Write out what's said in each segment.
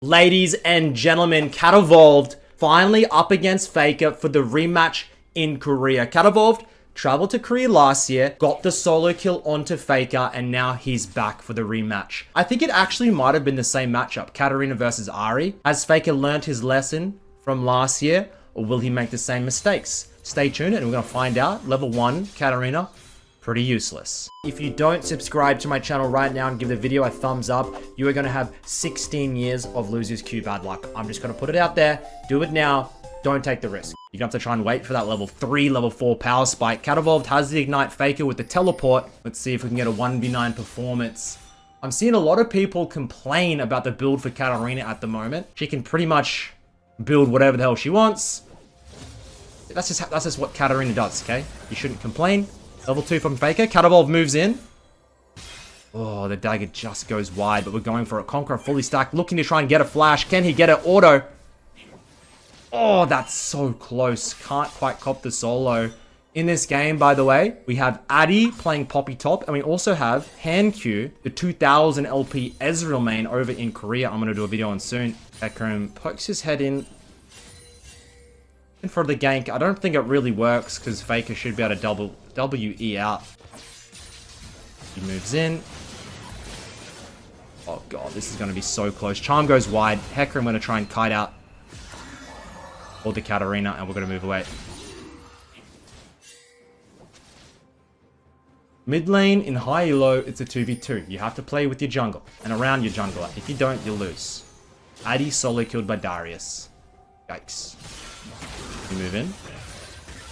Ladies and gentlemen, Katevolved finally up against Faker for the rematch in Korea. Katevolved traveled to Korea last year, got the solo kill onto Faker, and now he's back for the rematch. I think it actually might have been the same matchup, Katarina versus Ari. Has Faker learned his lesson from last year, or will he make the same mistakes? Stay tuned and we're going to find out. Level 1, Katarina, pretty useless. If you don't subscribe to my channel right now and give the video a thumbs up, you are going to have 16 years of Loser's Q bad luck. I'm just going to put it out there. Do it now. Don't take the risk. You're going to have to try and wait for that level 3, level 4 power spike. Katevolved has the Ignite Faker with the teleport. Let's see if we can get a 1v9 performance. I'm seeing a lot of people complain about the build for Katarina at the moment. She can pretty much build whatever the hell she wants. That's just what Katarina does, okay? You shouldn't complain. Level 2 from Faker. Katevolved moves in. Oh, the dagger just goes wide, but we're going for a Conqueror fully stacked, looking to try and get a flash. Can he get it? Auto. Oh, that's so close. Can't quite cop the solo. In this game, by the way, we have Addy playing Poppy top, and we also have HanQ, the 2000 LP Ezreal main over in Korea. I'm going to do a video on soon. Ekram pokes his head in for the gank. I don't think it really works because Faker should be able to WE out. He moves in. Oh god, this is going to be so close. Charm goes wide. Hecarim going to try and kite out or the Katarina, and we're going to move away. Mid lane in high elo, it's a 2v2. You have to play with your jungle and around your jungler. If you don't, you'll lose. Addy solo killed by Darius. Yikes. We move in.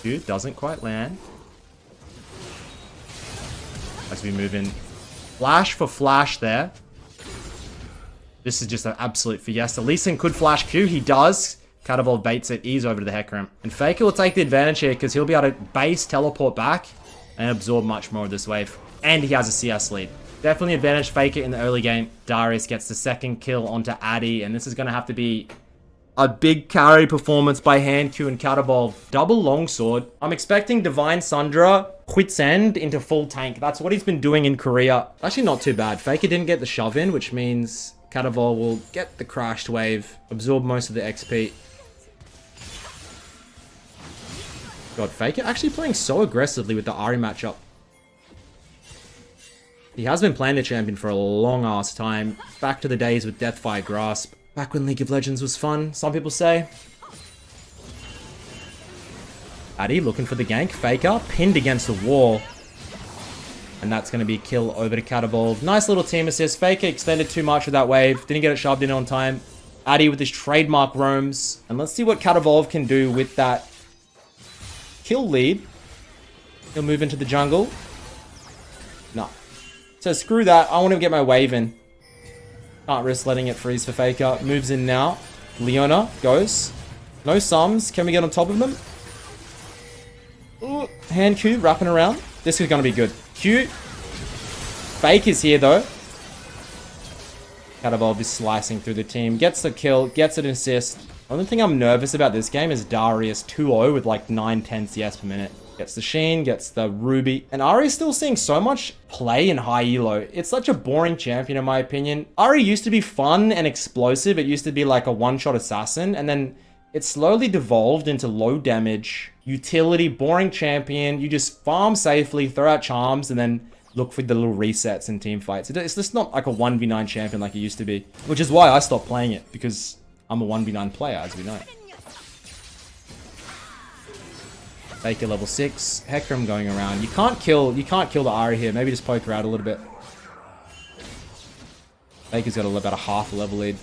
Q doesn't quite land. As we move in. Flash for flash there. This is just an absolute fiesta. Lee Sin could flash Q. He does. Katevolved baits it. Ease over to the Hecarim. And Faker will take the advantage here because he'll be able to base teleport back and absorb much more of this wave. And he has a CS lead. Definitely advantage Faker in the early game. Darius gets the second kill onto Addy. And this is going to have to be a big carry performance by HanQ and Katevolved. Double longsword. I'm expecting Divine Sundra quits end into full tank. That's what he's been doing in Korea. Actually not too bad. Faker didn't get the shove in, which means Katevolved will get the crashed wave, absorb most of the XP. God, Faker actually playing so aggressively with the Ari matchup. He has been playing the champion for a long ass time. Back to the days with Deathfire Grasp. Back when League of Legends was fun, some people say. Addy looking for the gank. Faker pinned against the wall. And that's going to be a kill over to Katevolved. Nice little team assist. Faker extended too much with that wave. Didn't get it shoved in on time. Addy with his trademark roams. And let's see what Katevolved can do with that kill lead. He'll move into the jungle. No. So screw that. I want to get my wave in. Can't risk letting it freeze for Faker. Moves in now. Leona goes. No sums. Can we get on top of them? Ooh, hand Q wrapping around. This is going to be good. Q. Fake is here though. Katevolved is slicing through the team. Gets the kill. Gets an assist. The only thing I'm nervous about this game is Darius 2-0 with like 9-10 CS per minute. Gets the Sheen, gets the Ruby. And Ari's still seeing so much play in high elo. It's such a boring champion in my opinion. Ari used to be fun and explosive. It used to be like a one-shot assassin. And then it slowly devolved into low damage, utility, boring champion. You just farm safely, throw out charms, and then look for the little resets in team fights. It's just not like a 1v9 champion like it used to be. Which is why I stopped playing it, because I'm a 1v9 player, as we know. Faker level 6. Hecarim going around. You can't kill the Ari here. Maybe just poke her out a little bit. Faker's got about a half level lead.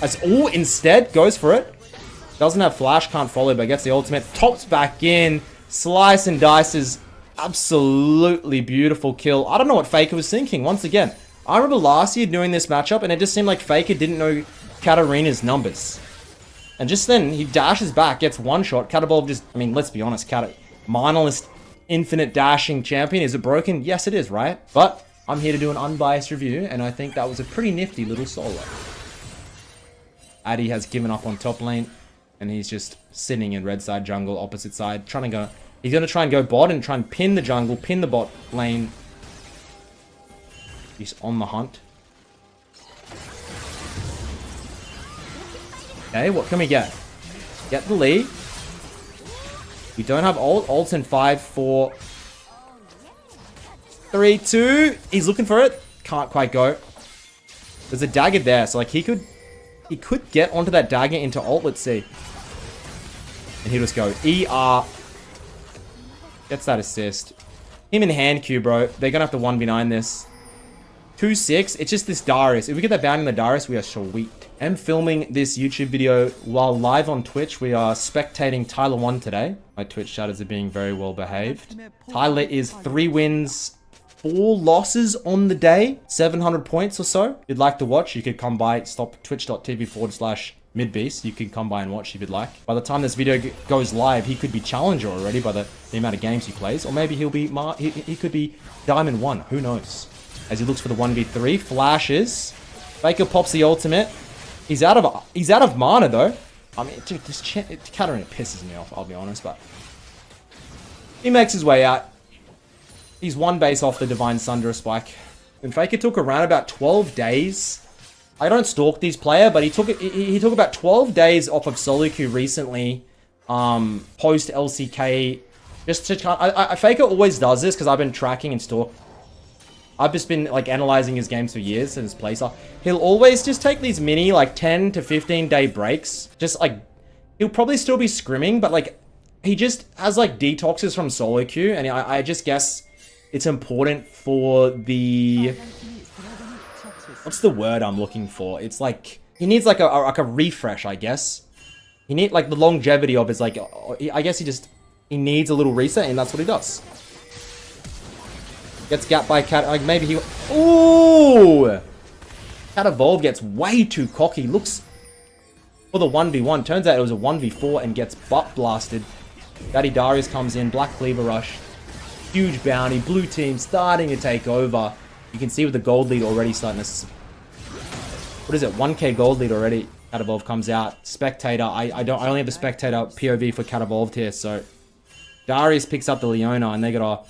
As instead goes for it. Doesn't have flash, can't follow, but gets the ultimate. Tops back in. Slice and dices. Absolutely beautiful kill. I don't know what Faker was thinking. Once again, I remember last year doing this matchup, and it just seemed like Faker didn't know Katarina's numbers. And just then, he dashes back, gets one shot. Katevolved just, I mean, let's be honest, mindless, infinite dashing champion. Is it broken? Yes, it is, right? But I'm here to do an unbiased review, and I think that was a pretty nifty little solo. Addy has given up on top lane, and he's just sitting in red side jungle, opposite side, trying to go. He's going to try and go bot and try and pin the jungle, pin the bot lane. He's on the hunt. Okay, what can we get? Get the lead. We don't have ult. Ult's in 5, 4, 3, 2. He's looking for it. Can't quite go. There's a dagger there, so like he could get onto that dagger into ult. Let's see. And he'll just go ER. Gets that assist. Him and hand Q, bro. They're gonna have to 1v9 this. 2-6. It's just this Darius. If we get that bounty in the Darius, we are sweet. I'm filming this YouTube video while live on Twitch. We are spectating Tyler 1 today. My Twitch chatters are being very well behaved. Tyler is 3 wins, 4 losses on the day. 700 points or so. If you'd like to watch, you could come by. Stop twitch.tv/Midbeast. You can come by and watch if you'd like. By the time this video goes live, he could be Challenger already by the amount of games he plays. Or maybe he'll be he could be Diamond 1. Who knows? As he looks for the 1v3. Flashes. Faker pops the ultimate. He's out of mana though. I mean, dude, this Katarina pisses me off, I'll be honest, but he makes his way out. He's 1 base off the Divine Sunder Spike. And Faker took around about 12 days. I don't stalk these players, but he took about 12 days off of solo queue recently, post LCK. Just to Faker always does this because I've been tracking and stalk. I've just been like analyzing his games for years and his playstyle. He'll always just take these mini like 10 to 15 day breaks. Just like, he'll probably still be scrimming, but like he just has like detoxes from solo queue. And I just guess it's important for the, what's the word I'm looking for? It's like, he needs like a refresh, I guess. He needs like the longevity of his like, I guess he needs a little reset and that's what he does. Gets gapped by Cat. Like maybe he. Ooh! Katevolved gets way too cocky. Looks for the 1v1. Turns out it was a 1v4 and gets butt blasted. Daddy Darius comes in. Black Cleaver Rush. Huge bounty. Blue team starting to take over. You can see with the gold lead already starting to. What is it? 1k gold lead already. Katevolved comes out. Spectator. I only have the spectator POV for Katevolved here. So Darius picks up the Leona and they got a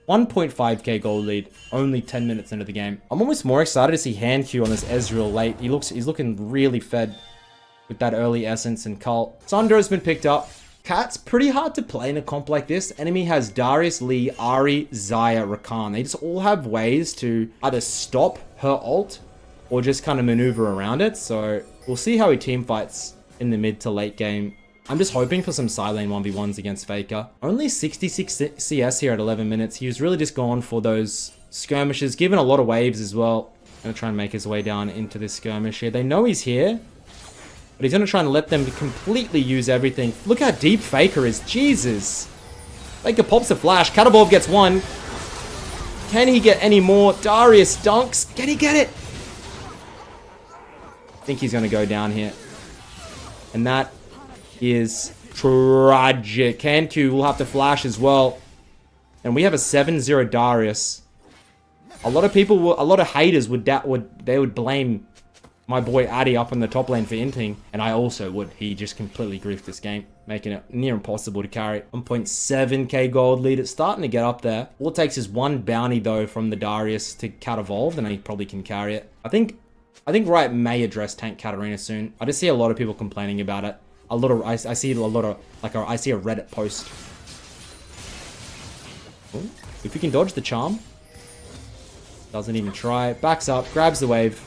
1.5k gold lead, only 10 minutes into the game. I'm almost more excited to see hand Q on this Ezreal late. He's looking really fed with that early Essence and Cult. Sunder's been picked up. Cat's pretty hard to play in a comp like this. Enemy has Darius, Lee, Ari, Xayah, Rakan. They just all have ways to either stop her ult or just kind of maneuver around it. So we'll see how he team fights in the mid to late game. I'm just hoping for some side lane 1v1s against Faker. Only 66 CS here at 11 minutes. He was really just going for those skirmishes, given a lot of waves as well. Gonna try and make his way down into this skirmish here. They know he's here, but he's gonna try and let them completely use everything. Look how deep Faker is. Jesus. Faker pops a flash. Katevolved gets 1. Can he get any more? Darius dunks. Can he get it? I think he's gonna go down here. And that is tragic. Q will have to flash as well. And we have a 7-0 Darius. A lot of haters would blame my boy Addy up in the top lane for inting. And I also would. He just completely griefed this game, making it near impossible to carry. 1.7k gold lead. It's starting to get up there. All it takes is 1 bounty though from the Darius to Katevolved, and he probably can carry it. I think Riot may address tank Katarina soon. I just see a lot of people complaining about it. I see a Reddit post. Ooh, if we can dodge the charm. Doesn't even try. Backs up, grabs the wave.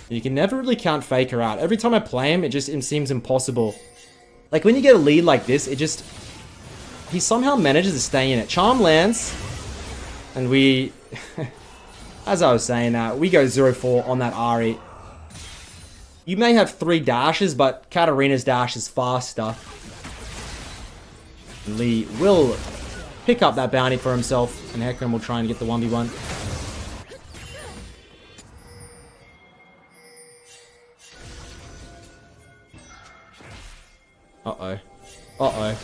You can never really count Faker out. Every time I play him, it seems impossible. Like when you get a lead like this, he somehow manages to stay in it. Charm lands, and we, as I was saying, we go 0-4 on that Ari. You may have 3 dashes, but Katarina's dash is faster. Lee will pick up that bounty for himself, and Hecarim will try and get the 1v1. Uh-oh. Uh-oh.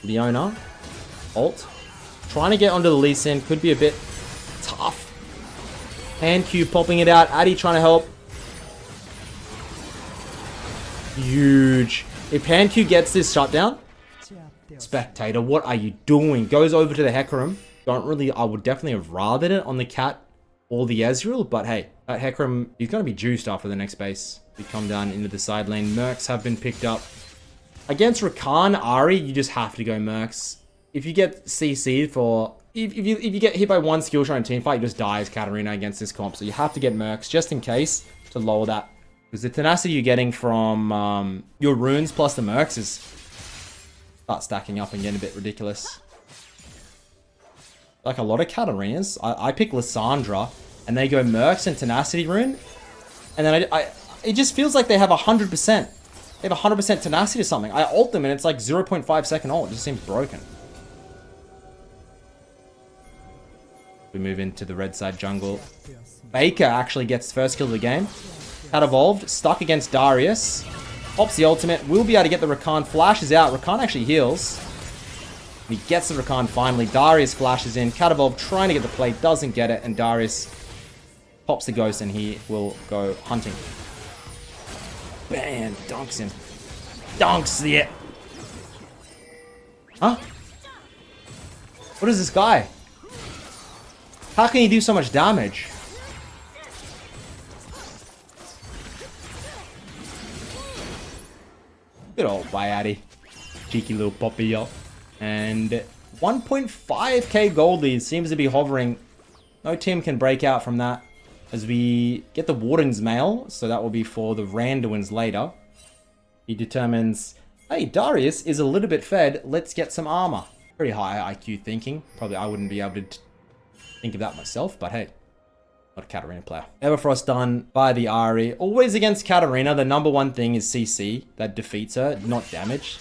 Leona. Ult. Trying to get onto the Lee Sin could be a bit tough. Hand Q popping it out. Addy trying to help. Huge. If Hand Q gets this shutdown, Spectator, what are you doing? Goes over to the Hecarim. I would definitely have rathered it on the cat or the Ezreal, but hey, that Hecarim, he's going to be juiced after the next base. We come down into the side lane. Mercs have been picked up. Against Rakan, Ahri, you just have to go Mercs. If you get CC'd for... If you get hit by one skill shot in a team fight, you just die as Katarina against this comp. So you have to get Mercs just in case to lower that. Because the tenacity you're getting from your runes plus the Mercs is... start stacking up and getting a bit ridiculous. Like a lot of Katarinas, I pick Lissandra, and they go Mercs and Tenacity Rune, and then it just feels like they have 100%. They have 100% Tenacity or something. I ult them, and it's like 0.5 second ult. It just seems broken. We move into the red side jungle. Baker actually gets first kill of the game. Katevolved, stuck against Darius. Pops the ultimate, will be able to get the Rakan, flashes out. Rakan actually heals. He gets the Rakan finally. Darius flashes in. Katevolved trying to get the play, doesn't get it, and Darius pops the ghost and he will go hunting. Bam! Dunks him. Dunks it. Huh? What is this guy? How can he do so much damage? Good old Bayati. Cheeky little poppy, yo. And 1.5k gold lead seems to be hovering. No team can break out from that. As we get the Warden's Mail, so that will be for the Randuins later. He determines, hey, Darius is a little bit fed, let's get some armor. Pretty high IQ thinking. Probably I wouldn't be able to think of that myself, but hey. Not a Katarina player. Everfrost done by the Ahri. Always against Katarina, the number one thing is CC. That defeats her, not damage.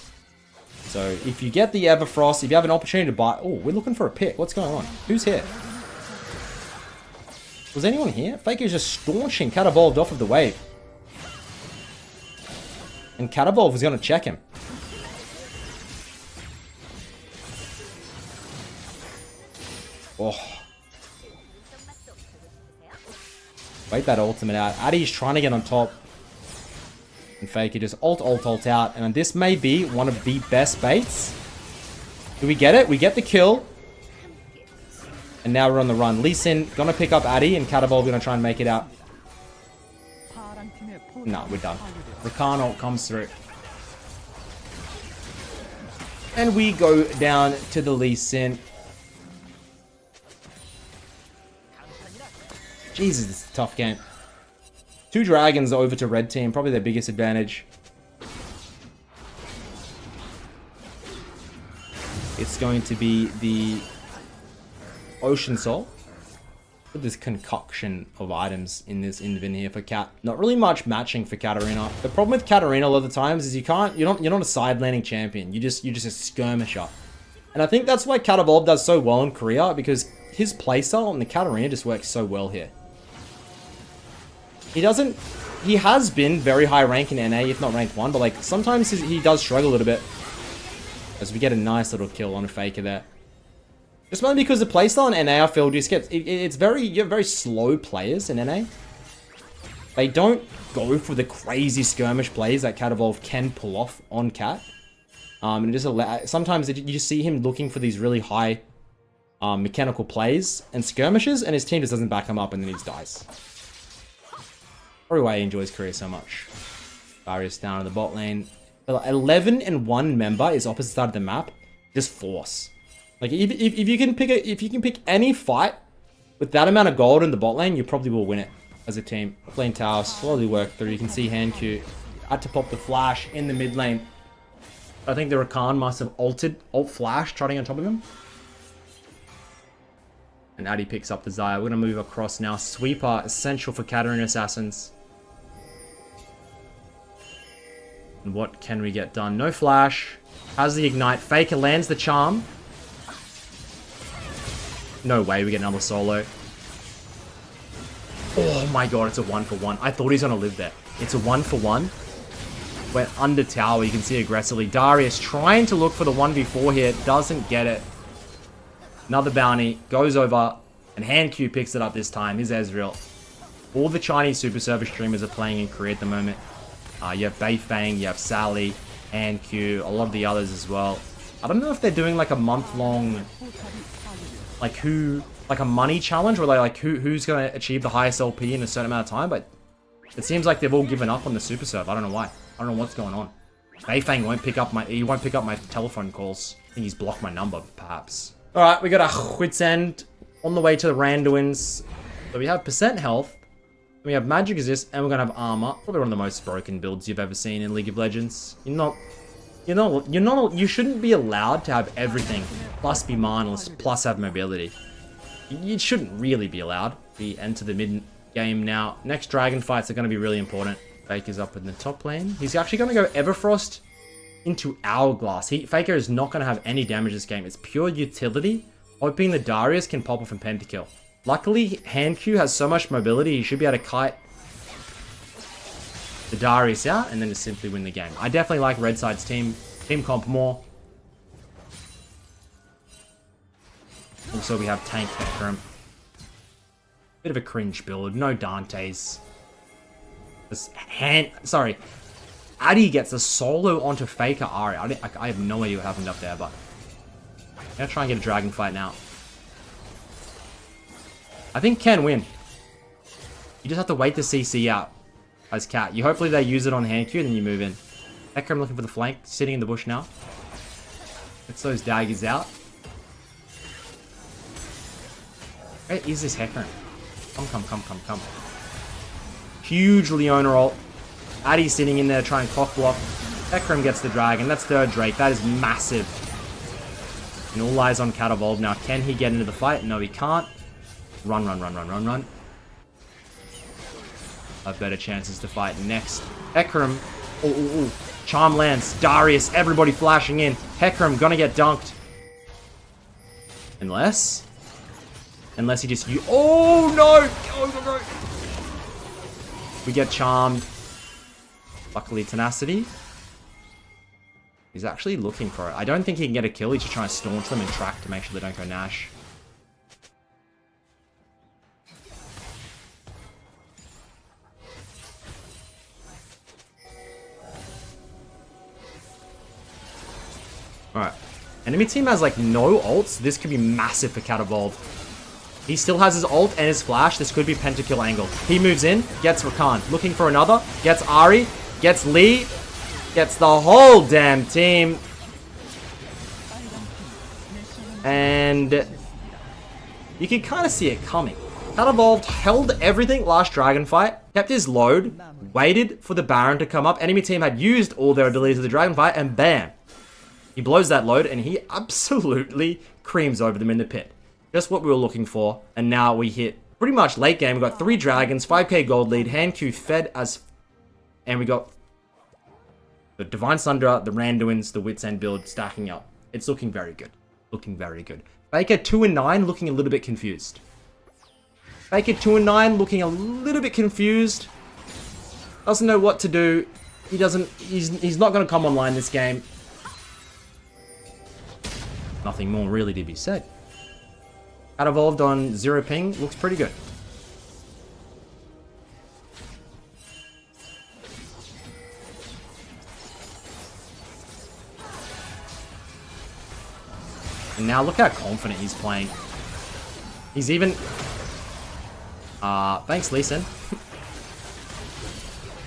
So if you get the Everfrost, if you have an opportunity to buy... Oh, we're looking for a pick. What's going on? Who's here? Was anyone here? Faker's just staunching Katevolved off of the wave. And Katevolved was going to check him. Oh. Wait that ultimate out. Addy's trying to get on top. And Faker just ult out. And this may be one of the best baits. Do we get it? We get the kill. And now we're on the run. Lee Sin gonna pick up Addy, and Katevolved gonna try and make it out. No, we're done. Rakan ult comes through. And we go down to the Lee Sin. Jesus, this is a tough game. 2 dragons over to red team, probably their biggest advantage. It's going to be the Ocean Soul. With this concoction of items in this invin here for Kat. Not really much matching for Katarina. The problem with Katarina a lot of the times is you're not a side laning champion. You're just a skirmisher. And I think that's why Katevolved does so well in Korea, because his playstyle on the Katarina just works so well here. He has been very high rank in NA, if not ranked 1, but like sometimes he does struggle a little bit. As we get a nice little kill on a Faker there. Just mainly because the playstyle in NA, I feel, just gets, you have very slow players in NA. They don't go for the crazy skirmish plays that Katevolved can pull off on Kat. And it just sometimes you just see him looking for these really high mechanical plays and skirmishes, and his team just doesn't back him up, and then he just dies. Probably why he enjoys Korea so much. Darius down in the bot lane. 11 and 1 member is opposite side of the map. Just force. Like if you can pick any fight with that amount of gold in the bot lane, you probably will win it as a team. Lane tower slowly work through. You can see hand Q had to pop the flash in the mid lane. I think the Rakan must have ult flash trotting on top of him. And Addy picks up the Xayah. We're gonna move across now. Sweeper essential for Katarina assassins. And what can we get done? No flash. Has the ignite. Faker lands the charm. No way we get another solo. Oh my god, it's a 1-for-1. I thought he's gonna live there. It's a 1-for-1. We're under tower, you can see aggressively. Darius trying to look for the 1v4 here. Doesn't get it. Another bounty. Goes over. And Hand Q picks it up this time. Here's Ezreal. All the Chinese super service streamers are playing in Korea at the moment. You have Beifang, you have Sally, Hand Q, a lot of the others as well. I don't know if they're doing like a month-long, like who like a money challenge where they like who's gonna achieve the highest LP in a certain amount of time, but it seems like they've all given up on the super serve. I don't know why. I don't know what's going on. Beifang won't pick up my telephone calls. I think he's blocked my number, perhaps. Alright, we got our wits end on the way to the Randuins. So we have percent health, we have magic resist, and we're gonna have armor. Probably one of the most broken builds you've ever seen in League of Legends. You shouldn't be allowed to have everything, plus be mindless, plus have mobility. You shouldn't really be allowed. We enter the mid game now. Next dragon fights are going to be really important. Faker's up in the top lane. He's actually going to go Everfrost into Hourglass. Faker is not going to have any damage this game. It's pure utility, hoping the Darius can pop off and pentakill. Luckily, Hand Q has so much mobility, he should be able to kite the Darius out and then just simply win the game. I definitely like Red Side's team comp more. Also, we have Tank Hecarim. Bit of a cringe build. No Dantes. Addy gets a solo onto Faker Ari. I have no idea what happened up there, but I'm gonna try and get a dragon fight now. I think can win. You just have to wait the CC out as Cat. Hopefully they use it on hand Q and then you move in. Hecarim looking for the flank, sitting in the bush now. Gets those daggers out. Where is this Hecarim? Come. Huge Leona ult. Addy's sitting in there trying to cock block. Hecarim gets the dragon. That's third Drake. That is massive. And all eyes on Katevolved now. Can he get into the fight? No, he can't. Run. Have better chances to fight next. Hecarim. Ooh. Charm lands. Darius. Everybody flashing in. Hecarim gonna get dunked. Unless he just... Oh, no! Oh, no! We get charmed. Luckily, Tenacity. He's actually looking for it. I don't think he can get a kill. He's just trying to staunch them and track to make sure they don't go Nash. Alright. Enemy team has, like, no ults. This could be massive for Katevolved. He still has his ult and his flash. This could be pentakill angle. He moves in, gets Rakan. Looking for another. Gets Ari. Gets Lee. Gets the whole damn team. And you can kind of see it coming. Katevolved held everything last dragon fight. Kept his load. Waited for the Baron to come up. Enemy team had used all their abilities of the dragon fight. And bam. He blows that load and he absolutely creams over them in the pit. Just what we were looking for. And now we hit pretty much late game. We got 3 dragons, 5k gold lead, hand Q fed as... And we got the Divine Sunder, the Randuins, the Wits End build stacking up. It's looking very good. Looking very good. Faker 2-9 looking a little bit confused. Faker 2-9 looking a little bit confused. Doesn't know what to do. He's not going to come online this game. Nothing more really to be said. Katevolved on 0 ping looks pretty good. And now look how confident he's playing. He's even... thanks, Lee Sin.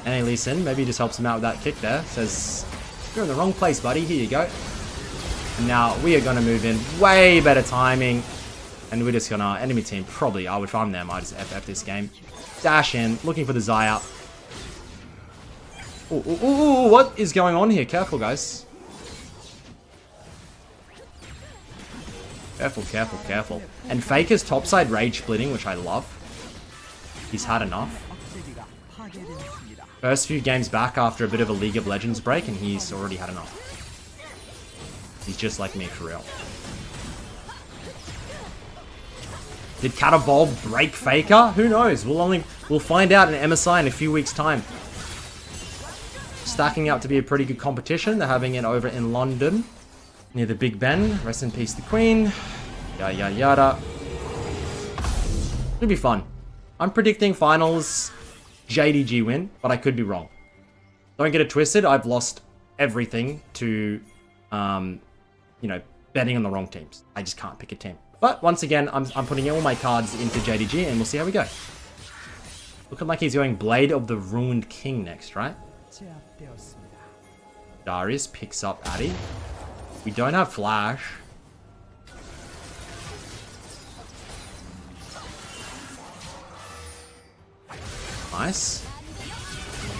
Hey, Lee Sin, maybe he just helps him out with that kick there. Says, you're in the wrong place, buddy. Here you go. And now we are going to move in. Way better timing. And we're just gonna, enemy team, probably, if I'm them, I just FF this game. Dash in, looking for the Zaya. Ooh, what is going on here? Careful, guys. Careful. And Faker's topside rage splitting, which I love. He's had enough. First few games back after a bit of a League of Legends break, and he's already had enough. He's just like me, for real. Did Katevolved break Faker? Who knows? We'll find out in MSI in a few weeks' time. Stacking up to be a pretty good competition. They're having it over in London, near the Big Ben. Rest in peace, the Queen. Yada. It'll be fun. I'm predicting finals JDG win, but I could be wrong. Don't get it twisted. I've lost everything to, betting on the wrong teams. I just can't pick a team. But once again, I'm putting all my cards into JDG, and we'll see how we go. Looking like he's going Blade of the Ruined King next, right? Darius picks up Addy. We don't have Flash. Nice.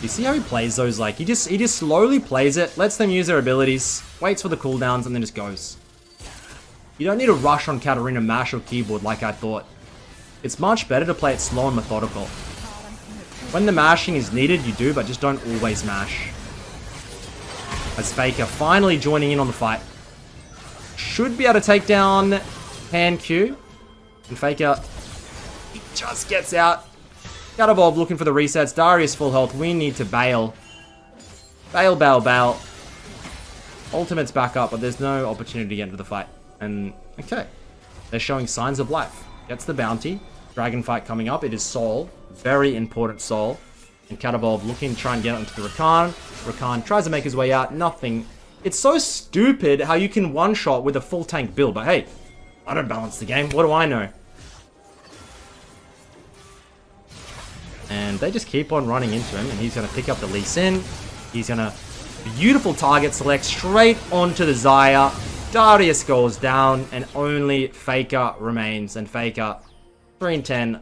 You see how he plays those? Like, he just slowly plays it, lets them use their abilities, waits for the cooldowns, and then just goes. You don't need to rush on Katarina mash or keyboard like I thought. It's much better to play it slow and methodical. When the mashing is needed, you do, but just don't always mash. As Faker finally joining in on the fight. Should be able to take down Hand Q. And Faker, he just gets out. Katevolved looking for the resets. Darius full health. We need to bail. Bail, bail, bail. Ultimate's back up, but there's no opportunity to get into the fight. And, okay. They're showing signs of life. Gets the bounty. Dragon fight coming up. It is Soul. Very important Soul. And Katevolved looking to try and get into the Rakan. Rakan tries to make his way out. Nothing. It's so stupid how you can one-shot with a full tank build. But hey, I don't balance the game. What do I know? And they just keep on running into him. And he's going to pick up the Lee Sin. He's going to... Beautiful target select straight onto the Xayah. Darius goes down. And only Faker remains. And Faker, 3-10.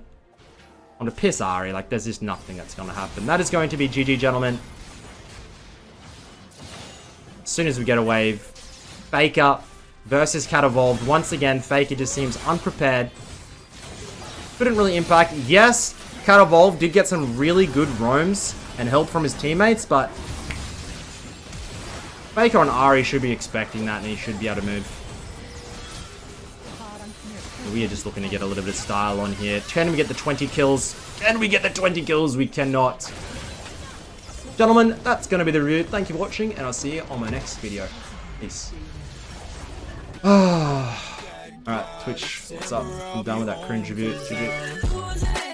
On a piss Ahri. Like, there's just nothing that's going to happen. That is going to be GG, gentlemen. As soon as we get a wave. Faker versus Katevolved. Once again, Faker just seems unprepared. Couldn't really impact. Yes, Katevolved did get some really good roams and help from his teammates, but Faker and Ahri should be expecting that, and he should be able to move. We are just looking to get a little bit of style on here. Can we get the 20 kills? Can we get the 20 kills? We cannot. Gentlemen, that's going to be the review. Thank you for watching, and I'll see you on my next video. Peace. Alright, Twitch, what's up? I'm done with that cringe review. GG.